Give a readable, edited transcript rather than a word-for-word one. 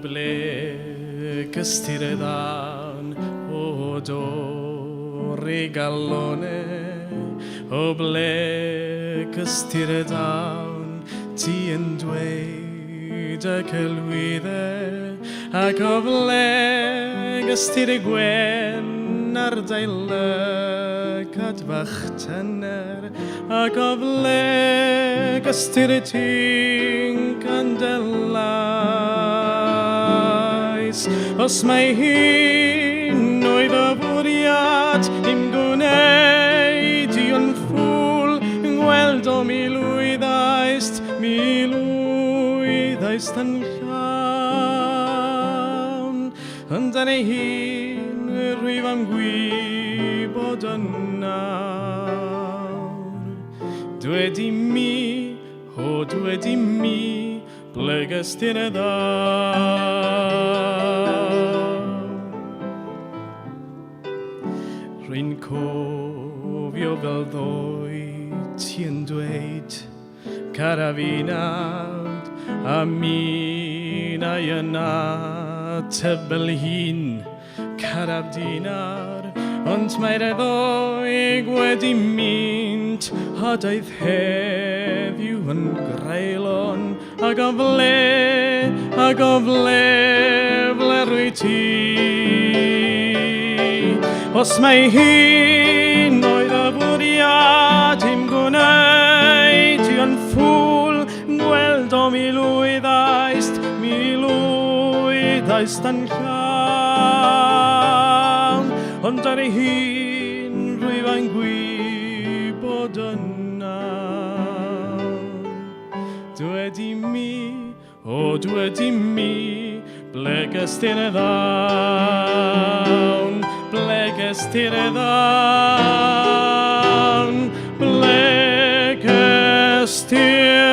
ble castiredan o do regalone o ble castiredan ti yn dweud y celwydde ac o ble gastir gwen ar dailog adfach tener ac o ble gastir ti'n candelais os mae hi'n oedd y bwriad i'm gwneud i'n ffwl yng ngweld o milwyddaist yn llawn ond yn ei hun rwyf am gwybod yn nawr dwedi mi ble gystir y ddaw rwy'n cofio fel ddoi ti'n dweud carafinawd a mi na yna tebel hin carabdinar ond mae'r ddoi wedi mynd a daeth heddiw yn greulon ac o ble rwy ti os mae hi'n oedd y bwriad i'm gwneud i'n ffwl gweld o milwyddaist yn llawn ond ar ei hun rwyf yn gwybod yn nawr dwedi mi ble gystir y ddawn ble gystir y ddawn ble gystir